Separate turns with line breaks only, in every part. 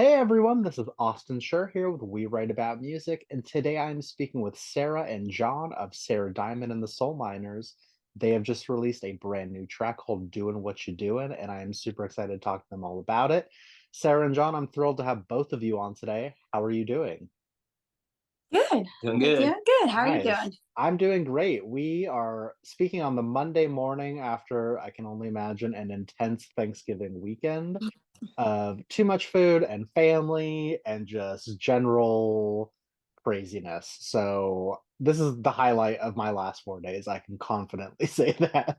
Hey everyone, this is Austin Schur here with We Write About Music, and today I'm speaking with Sarah and John of Sarah Diamond and the Soul Miners. They have just released a brand new track called Doin Whatcha Doin, and I am super excited to talk to them all about it. Sarah and John, I'm thrilled to have both of you on today. How are you doing?
Good.
Doing
I'm
good.
doing good. How are you
Nice.
doing?
I'm doing great. We are speaking on the Monday morning after I can only imagine an intense Thanksgiving weekend of too much food and family and just general craziness. So this is the highlight of my last 4 days. I can confidently say that.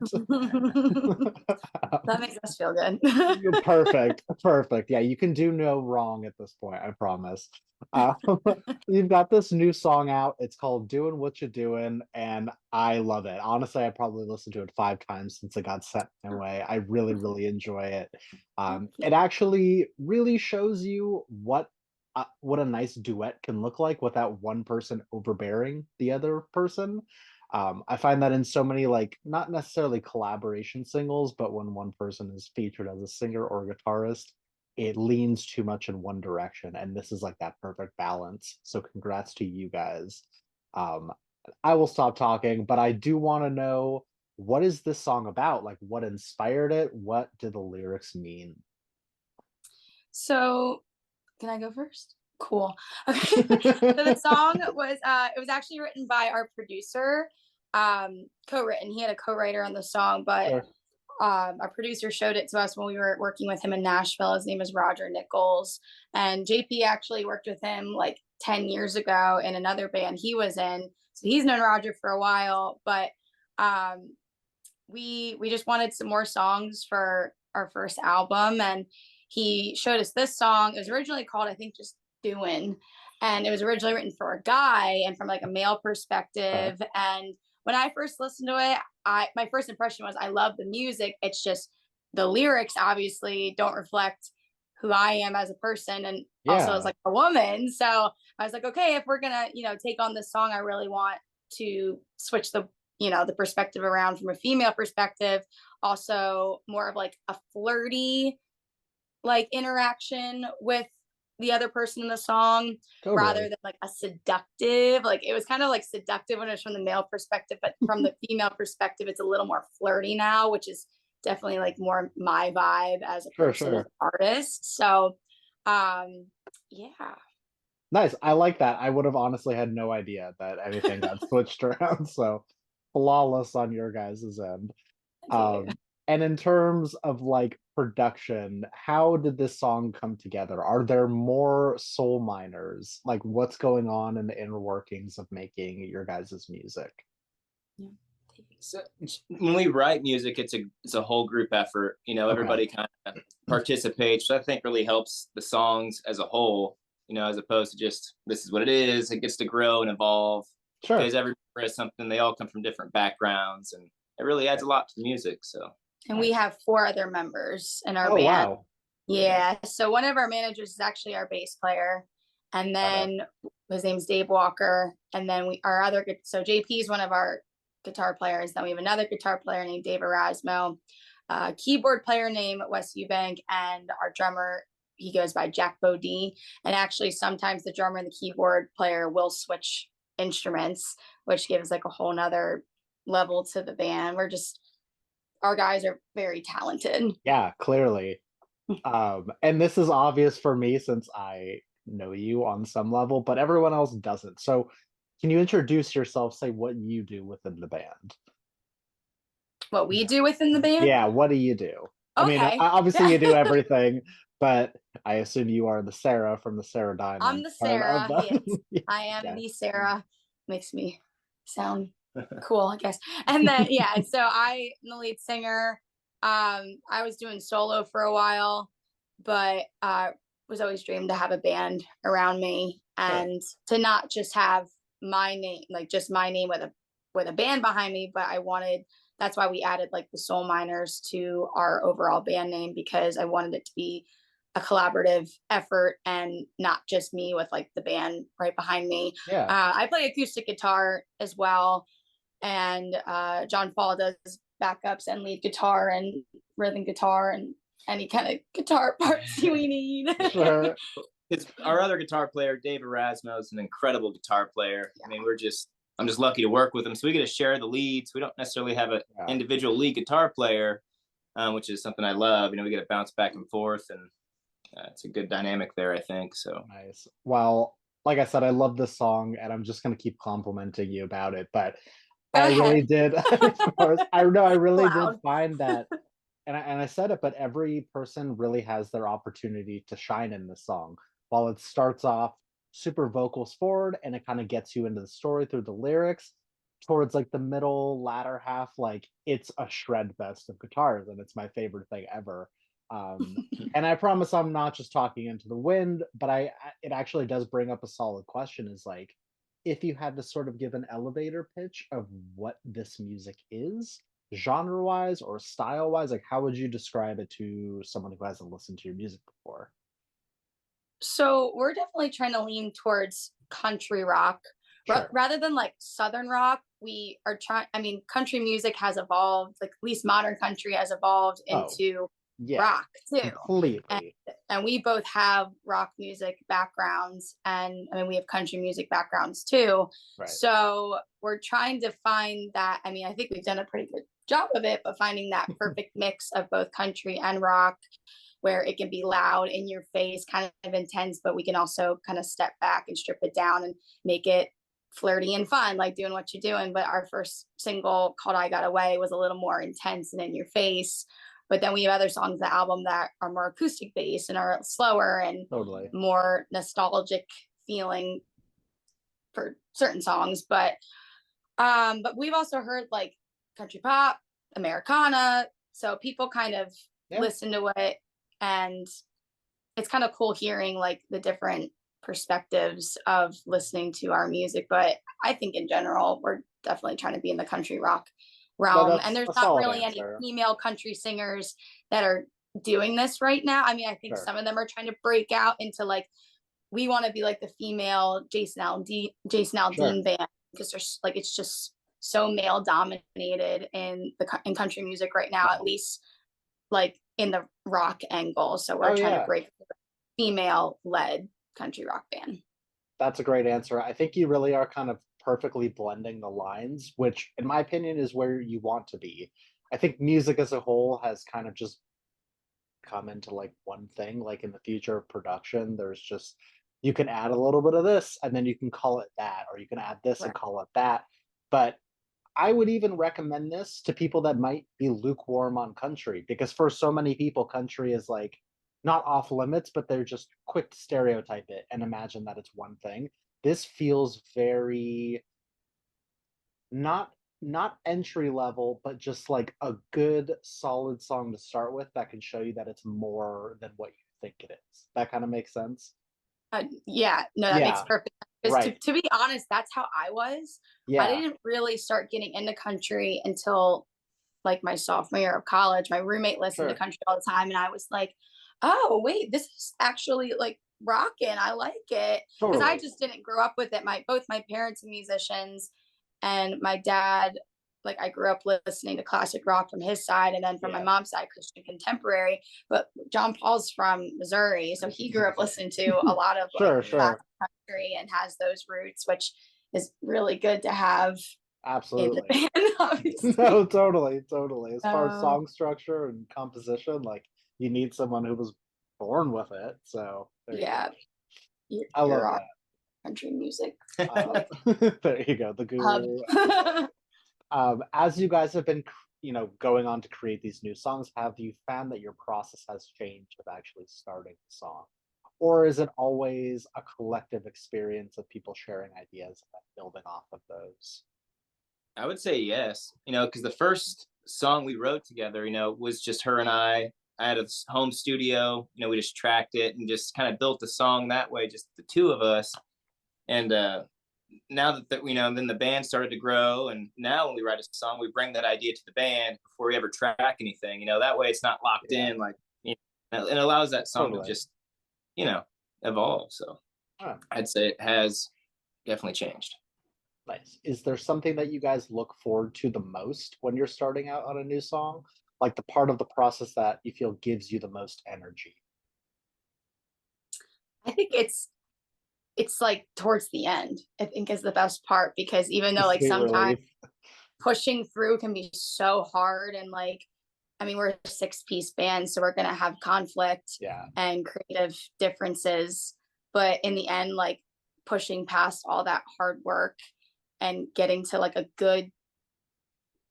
That makes us feel good.
You're perfect. Perfect. Yeah, you can do no wrong at this point, I promise. Uh, you've got this new song out. It's called Doin Whatcha Doin, and I love it. Honestly, I probably listened to it 5 times since it got sent my way. I really, really enjoy it.
Thank you.
It actually really shows you what a nice duet can look like without one person overbearing the other person. I find that in so many, like, not necessarily collaboration singles, but when one person is featured as a singer or a guitarist, it leans too much in one direction, and this is like that perfect balance. So congrats to you guys. Um, I will stop talking, but I do want to know, what is this song about? Like, what inspired it? What do the lyrics mean?
So, can I go first? Cool. Okay. So the song was it was actually written by our producer, co-written. He had a co-writer on the song, but
Sure.
our producer showed it to us when we were working with him in Nashville. His name is Roger Nichols, and JP actually worked with him like 10 years ago in another band he was in. So he's known Roger for a while, but um, we just wanted some more songs for our first album, and he showed us this song. It was originally called, I think, just Doin', and it was originally written for a guy and from like a male
Okay.
perspective. And when I first listened to it, I my first impression was I love the music. It's just the lyrics obviously don't reflect who I am as a person and also as
Yeah,
like a woman. So I was like, okay, if we're gonna, take on this song, I really want to switch the perspective around from a female perspective, also more of like a flirty like interaction with the other person in the song rather
totally.
than like a seductive. Like it was kind of like seductive when it was from the male perspective, but from the female perspective it's a little more flirty now, which is definitely like more my vibe as a
Sure,
person, as
sure.
an artist. So um yeah.
Nice. I like that. I would have honestly had no idea that anything got switched around. So flawless on your guys' end.
Thank you.
And in terms of like production, how did this song come together? Are there more soul miners? Like, what's going on in the inner workings of making your guys' music?
Yeah.
So when we write music, it's a whole group effort.
Okay,
Everybody kind of participates, which I think really helps the songs as a whole. As opposed to just this is what it is. It gets to grow and evolve because
sure.
everybody has something. They all come from different backgrounds, and it really adds a lot to the music. So
And we
Nice.
have four other members in our
Oh,
band.
wow.
Yeah. So one of our managers is actually our bass player. And
Got it.
then his name's Dave Walker. And then our other, so JP is one of our guitar players. Then we have another guitar player named Dave Erasmo, keyboard player named Wes Eubank, and our drummer, he goes by Jack Bodie. And actually, sometimes the drummer and the keyboard player will switch instruments, which gives like a whole nother level to the band. Our guys are very talented.
Yeah, clearly. And this is obvious for me since I know you on some level, but everyone else doesn't. So, can you introduce yourself, say what you do within the band?
What we do within the band.
Yeah, what do you do? I mean,
Okay.
obviously you do everything, but I assume you are the Sarah from the Sarah
I'm
Diamond
the
part of
Sarah. Yes,
the.
I am
Yeah.
the Sarah. Makes me sound cool, I guess. And then yeah, so I'm the lead singer. I was doing solo for a while, but was always dreamed to have a band around me
Sure.
and to not just have my name, like just my name with a band behind me, but I wanted that's why we added like the Soul Miners to our overall band name because I wanted it to be a collaborative effort and not just me with like the band right behind me.
Yeah.
I play acoustic guitar as well, and John Fall does backups and lead guitar and rhythm guitar and any kind of guitar parts we need.
Sure.
It's our other guitar player, Dave Erasmo, is an incredible guitar player. I mean, I'm just lucky to work with him. So we get to share the leads. We don't necessarily have an
Yeah.
individual lead guitar player, which is something I love. You know, we get to bounce back and forth, and it's a good dynamic there, I think. So
Nice. Well, like I said, I love this song, and I'm just gonna keep complimenting you about it. But
Go
I really
ahead.
did, of course, I know I really did
Loud.
find that, and I said it, but every person really has their opportunity to shine in this song. While it starts off super vocals forward, and it kind of gets you into the story through the lyrics, towards like the middle latter half, like it's a shred fest of guitars, and it's my favorite thing ever. Um, and I promise I'm not just talking into the wind, but it actually does bring up a solid question is like if you had to sort of give an elevator pitch of what this music is, genre wise or style wise, like how would you describe it to someone who hasn't listened to your music before?
So we're definitely trying to lean towards country rock.
Sure.
Rather than like southern rock, we are trying, I mean, country music has evolved, like at least modern country has evolved
Oh,
into
yeah,
rock too. And
completely.
and we both have rock music backgrounds, and I mean we have country music backgrounds too.
Right.
So we're trying to find that, I mean, I think we've done a pretty good job of it, but finding that perfect mix of both country and rock where it can be loud in your face, kind of intense, but we can also kind of step back and strip it down and make it flirty and fun, like doing what you're doing. But our first single called I Got Away was a little more intense and in your face. But then we have other songs, the album that are more acoustic based and are slower and
Totally.
more nostalgic feeling for certain songs. But we've also heard like country pop, Americana. So people kind of
Yeah.
listen to it, and it's kind of cool hearing like the different perspectives of listening to our music. But I think in general, we're definitely trying to be in the country rock
No,
realm. And
that's
there's
a
not
solid
really any
answer.
female country singers that are doing this right now. I mean, I think
Sure.
some of them are trying to break out into like, we want to be like the female Jason
Sure.
Aldean band, because there's like, it's just so male dominated in country music right now, at
Uh-huh.
least like in the rock angle. So we're
Oh
trying to
yeah.
break female led country rock band.
That's a great answer. I think you really are kind of perfectly blending the lines, which, in my opinion, is where you want to be. I think music as a whole has kind of just come into like one thing. Like in the future of production, there's just you can add a little bit of this and then you can call it that, or you can add this and
Right.
call it that. But I would even recommend this to people that might be lukewarm on country because for so many people, country is like not off limits, but they're just quick to stereotype it and imagine that it's one thing. This feels very not not entry level, but just like a good solid song to start with that can show you that it's more than what you think it is. That kind of makes sense.
Yeah, no, that makes
Yeah,
perfect sense. Because
right.
to be honest, that's how I was. I
Yeah,
didn't really start getting into country until like my sophomore year of college. My roommate listened to
sure.
country all the time, and I was like, "Oh, wait, this is actually like rocking. I like it." Because I
Totally.
just didn't grow up with it. My both my parents are musicians, and my dad, like I grew up listening to classic rock from his side, and then from my
Yeah.
mom's side, Christian contemporary. But John Paul's from Missouri, so he grew up listening to a lot of like
Sure,
classic
sure.
country and has those roots, which is really good to have in the
Absolutely.
band, obviously.
No, totally, totally. As far as
So
song structure and composition, like you need someone who was born with it. So there you go.
yeah,
I
you're
love
our
that.
country music
Uh,
like
there you go, the
hub.
guru. As you guys have been, going on to create these new songs, have you found that your process has changed of actually starting the song? Or is it always a collective experience of people sharing ideas and then building off of those?
I would say yes, because the first song we wrote together, was just her and I. I had a home studio, we just tracked it and just kind of built the song that way, just the two of us. And now that then the band started to grow, and now when we write a song, we bring that idea to the band before we ever track anything. That way it's not locked
Yeah,
in, like and it allows that song to
totally.
just you know evolve. So
Huh,
I'd say it has definitely changed.
nice. Is there something that you guys look forward to the most when you're starting out on a new song? like the part of the process that you feel gives you the most energy?
I think it's like towards the end, I think is the best part, because even
The
though like
sweet
sometimes
relief.
pushing through can be so hard, and like, I mean, we're a 6-piece band, so we're going to have conflict
Yeah.
and creative differences, but in the end, like, pushing past all that hard work and getting to like a good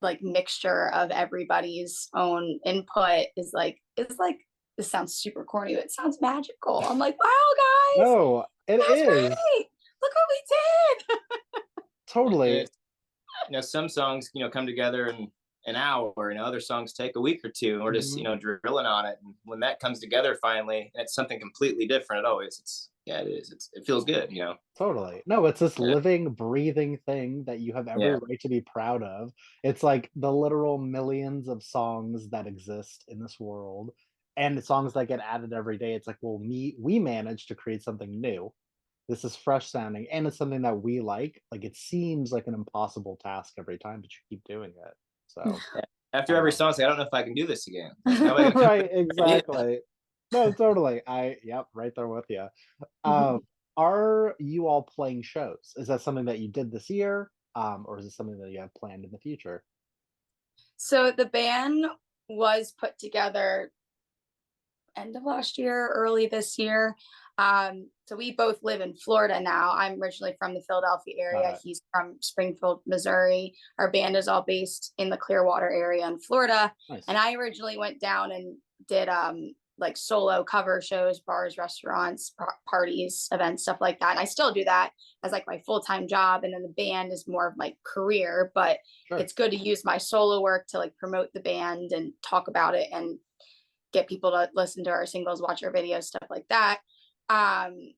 like mixture of everybody's own input is like, this sounds super corny, but it sounds magical. I'm like, wow, guys,
No, it
that's
is.
great, look what we did.
Totally.
It's, some songs, come together in an hour, other songs take a week or two, and we're just,
Mhm.
drilling on it. And when that comes together finally, and it's something completely different, it is. It feels good.
Totally. No, it's this
Yeah.
living, breathing thing that you have every
Yeah.
right to be proud of. It's like the literal millions of songs that exist in this world and the songs that get added every day. It's like, well, we managed to create something new. This is fresh sounding and it's something that we like. Like it seems like an impossible task every time, but you keep doing it. So
Yeah. After every
um
song, I don't know if I can do this again. Like, how am I going to come
right,
up with an idea?
exactly. No, totally. Yep, right there with you. Um, are you all playing shows? Is that something that you did this year? Or is it something that you have planned in the future?
So the band was put together end of last year, early this year. So we both live in Florida now. I'm originally from the Philadelphia
Got
area.
it.
He's from Springfield, Missouri. Our band is all based in the Clearwater area in Florida. And
Nice.
I originally went down and did like solo cover shows, bars, restaurants, parties, events, stuff like that. And I still do that as like my full-time job. And then the band is more of my career, but
Sure.
it's good to use my solo work to like promote the band and talk about it and get people to listen to our singles, watch our videos, stuff like that. Um,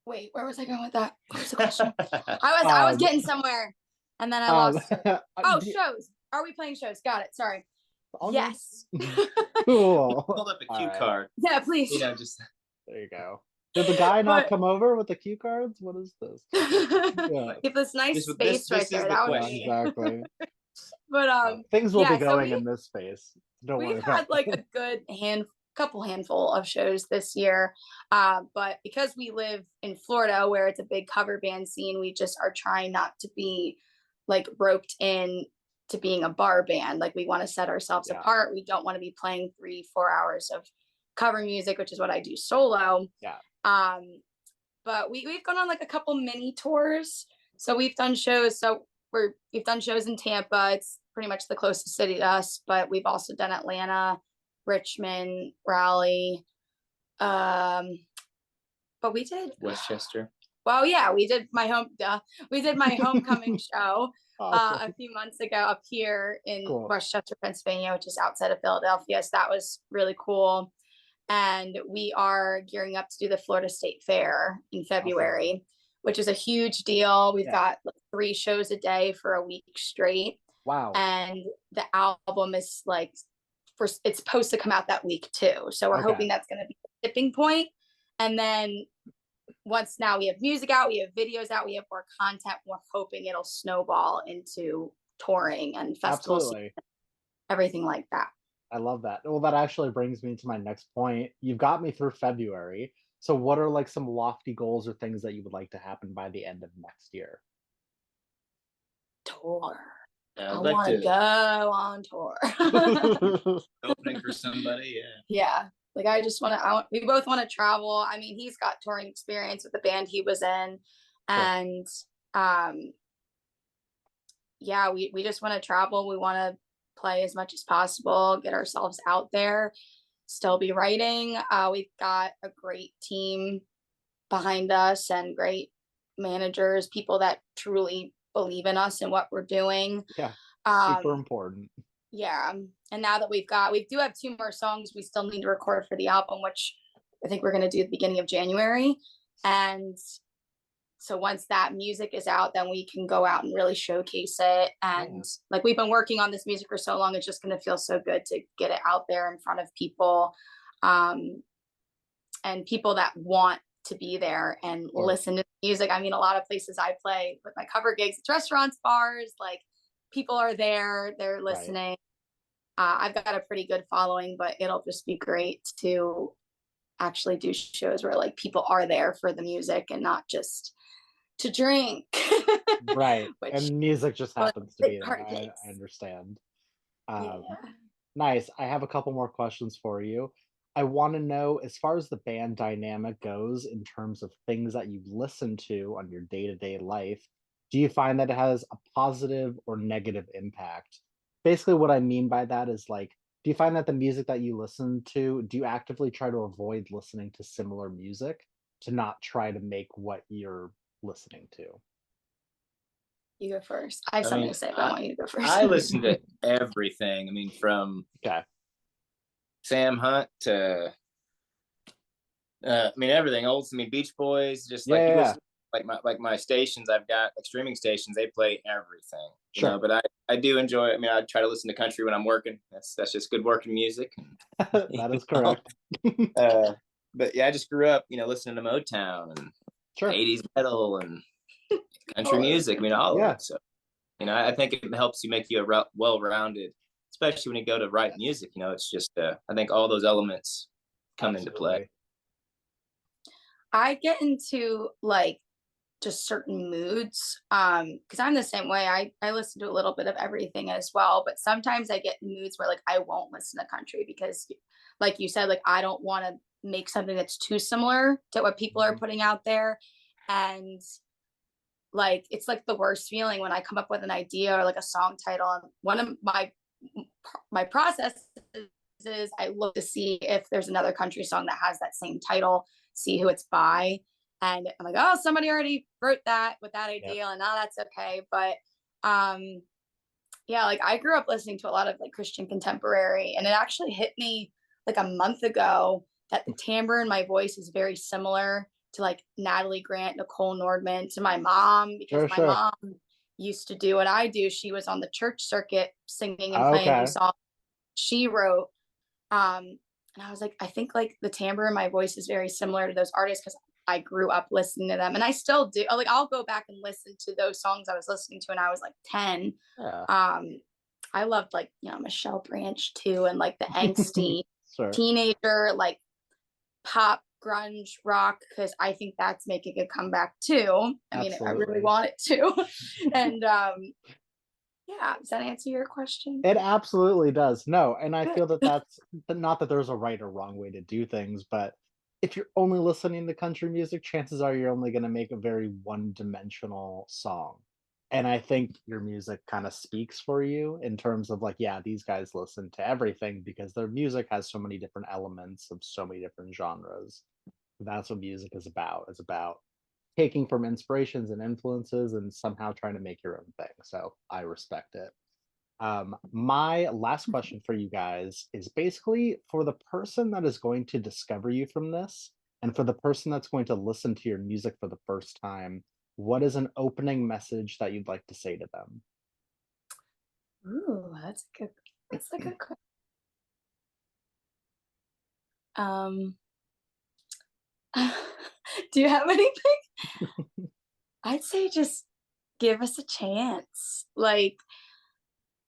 wait, where was I going with that? What was the question? I was
Um,
getting somewhere, and then I
um,
lost it. Oh,
do you-
shows. Are we playing shows? Got it. Sorry.
all good.
Yes.
Cool.
Hold up a
All
cue
right.
card.
Yeah, please.
Just
There you go. Did the guy not
But
come over with the cue cards? What is this? Yeah.
get this nice
this this
space right
this is
there.
the
That would
Yeah,
question.
be.
exactly.
But
Things will be
yeah. So
going in this space. Don't
we've
worry about
had like a good couple handful of shows this year, but because we live in Florida where it's a big cover band scene, we just are trying not to be like roped in to being a bar band. Like we want to set ourselves
Yeah.
apart. We don't want to be playing 3-4 hours of cover music, which is what I do solo.
Yeah.
But we've gone on like a couple mini tours. So we've done shows. So we've done shows in Tampa. It's pretty much the closest city to us, but we've also done Atlanta, Richmond, Raleigh. Um, but we did
Westchester.
well, yeah, we did my homecoming show
Awesome.
a few months ago up here in
Cool.
Westchester, Pennsylvania, which is outside of Philadelphia. So that was really cool. And we are gearing up to do the Florida State Fair in
Awesome.
February, which is a huge deal. We've
Yeah.
got like 3 shows a day for a week straight.
Wow.
And the album is like it's supposed to come out that week too. So we're
Okay.
hoping that's going to be a tipping point. And then once now we have music out, we have videos out, we have more content, we're hoping it'll snowball into touring and festivals,
Absolutely.
everything like that.
I love that. Well, that actually brings me to my next point. You've got me through February. So what are like some lofty goals or things that you would like to happen by the end of next year?
Tour.
Yeah,
I
I'd like
want to
to
go on tour.
opening for somebody. Yeah.
Yeah. Like I just want to, we both want to travel. I mean, he's got touring experience with the band he was in.
Sure.
And yeah, we just want to travel. We want to play as much as possible, get ourselves out there, still be writing. We've got a great team behind us and great managers, people that truly believe in us and what we're doing.
Yeah.
Um,
Super important.
yeah. And now that we do have 2 more songs we still need to record for the album, which I think we're going to do at the beginning of January. And so once that music is out, then we can go out and really showcase it. And like we've been working on this music for so long, it's just going to feel so good to get it out there in front of people, and people that want to be there and listen to music. I mean, a lot of places I play with my cover gigs, it's restaurants, bars, like people are there, they're listening. I've got a pretty good following, but it'll just be great to actually do shows where like people are there for the music and not just to drink,
Right,
which
and music just
was
happens to
a big
be there.
part of
I
things.
understand.
Yeah.
Um, nice. I have a couple more questions for you. I wanna know, as far as the band dynamic goes, in terms of things that you listen to on your day-to-day life, do you find that it has a positive or negative impact? Basically, what I mean by that is, like, do you find that the music that you listen to, do you actively try to avoid listening to similar music to not try to make what you're listening to?
You go first. I have
I
something
mean,
to say, but I want you to go first.
I listen to everything. I mean, from
Okay.
Sam Hunt to I mean everything. Old, I mean Beach Boys. Just
Yeah,
like
yeah,
you
yeah.
listen, like my stations. I've got like streaming stations. They play everything, you know.
Sure.
But I do enjoy. I mean, I try to listen to country when I'm working. That's just good working music. You
That is
know?
correct.
uh, but yeah, I just grew up, you know, listening to Motown and
Sure.
80s metal and country
All of
music. I mean, all of
Yeah,
it. So you know, I think it helps you make you a well-rounded, especially when you go to write music. You know, it's just I think all those elements come into play.
absolutely.
I get into like just certain moods because I'm the same way. I listen to a little bit of everything as well, but sometimes I get in moods where like I won't listen to country because like you said, like I don't want to make something that's too similar to what people are
Mhm.
putting out there. And like it's like the worst feeling when I come up with an idea or like a song title, and one of my process is I look to see if there's another country song that has that same title, see who it's by, and I'm like, oh, somebody already wrote that with that
Yep.
idea, and now that's okay. But um yeah, like I grew up listening to a lot of like Christian contemporary, and it actually hit me like a month ago that the timbre in my voice is very similar to like Natalie Grant, Nicole Nordman, to my mom, because
Sure,
my
sure.
mom used to do what I do. She was on the church circuit singing and playing
Okay.
songs she wrote. And I was like, I think like the timbre in my voice is very similar to those artists because I grew up listening to them, and I still do. Like I'll go back and listen to those songs I was listening to when I was like 10.
Yeah.
I loved like, you know, Michelle Branch too, and like the angsty
Sure.
teenager, like pop, grunge, rock, because I think that's making a comeback too. I mean, I really
Absolutely.
want it to. And yeah, does that answer your question?
It absolutely does. No, and I
Good.
feel that that's not that there's a right or wrong way to do things, but if you're only listening to country music, chances are you're only gonna make a very one-dimensional song. And I think your music kinda speaks for you in terms of like, yeah, these guys listen to everything because their music has so many different elements of so many different genres. That's what music is about. It's about taking from inspirations and influences and somehow trying to make your own thing. So I respect it. My last question for you guys is basically for the person that is going to discover you from this, and for the person that's going to listen to your music for the first time, what is an opening message that you'd like to say to them?
Ooh, that's a good question. Um do you have anything? I'd say just give us a chance. Like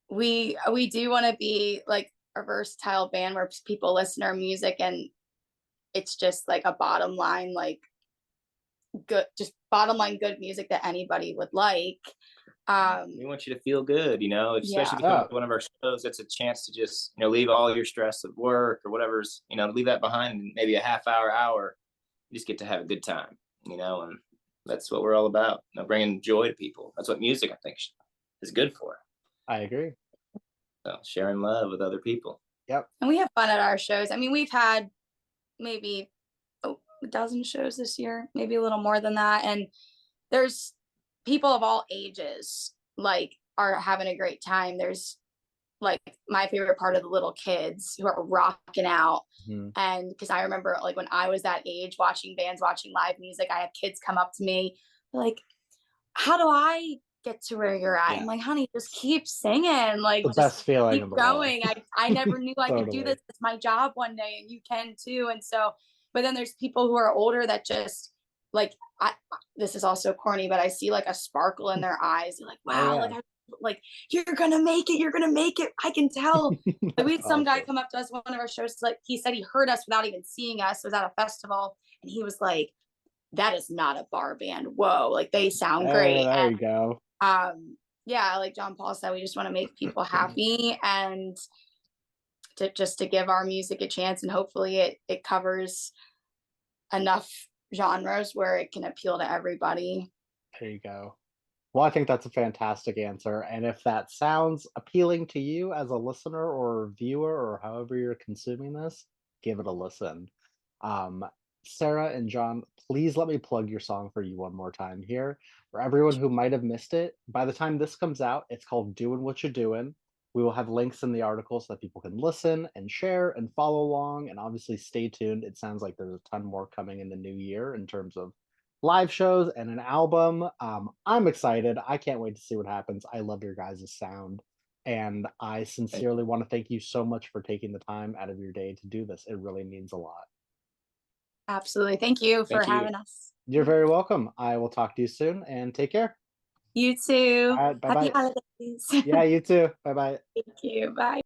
we do want to be like a versatile band where people listen to our music and it's just like a bottom line, like good, just bottom line good music that anybody would like.
We
Um,
want you to feel good, you know, especially
yeah,
if you come
Yeah,
to one of our shows. It's a chance to just, you know, leave all your stress of work or whatever's, you know, leave that behind in maybe a half hour. You just get to have a good time, you know, and that's what we're all about, you know, bringing joy to people. That's what music, I think, is good for.
I agree.
So sharing love with other people.
Yep.
and we have fun at our shows. I mean, we've had maybe a dozen shows this year, maybe a little more than that, and there's people of all ages like are having a great time. There's like my favorite part of the little kids who are rocking out.
Mhm.
And because I remember like when I was that age watching bands, watching live music, I had kids come up to me like, how do I get to where you're at? I'm
Yeah.
like, honey, just keep singing, like
The
just
best feeling
keep
in the world.
going. I never knew I could do this.
Totally.
It's my job one day and you can too. And so, but then there's people who are older that just like this is also corny, but I see like a sparkle in their eyes. They're like,
Oh,
wow, like
yeah.
I like, you're gonna make it, you're gonna make it. I can tell. Like, we
That's
had some guy
awesome.
come up to us one of our shows, like he said he heard us without even seeing us. It was at a festival, and he was like, "That is not a bar band. Whoa, like they sound
Hey,
great."
there
And
you go.
yeah, like John Paul said, we just want to make people happy and to just to give our music a chance, and hopefully it covers enough genres where it can appeal to everybody.
There you go. Well, I think that's a fantastic answer. And if that sounds appealing to you as a listener or viewer or however you're consuming this, give it a listen. Um, Sarah and John, please let me plug your song for you one more time here. For everyone who might have missed it, by the time this comes out, it's called Doin Whatcha Doin. We will have links in the article so that people can listen and share and follow along. And obviously, stay tuned. It sounds like there's a ton more coming in the new year in terms of live shows and an album. I'm excited. I can't wait to see what happens. I love your guys' sound. And I sincerely want to thank you so much for taking the time out of your day to do this. It really means a lot.
Absolutely. Thank you for
Thank you.
having us.
You're very welcome. I will talk to you soon and take care.
You too.
All right. Bye
Happy
bye.
holidays.
Yeah, you too. Bye bye.
Thank you. Bye.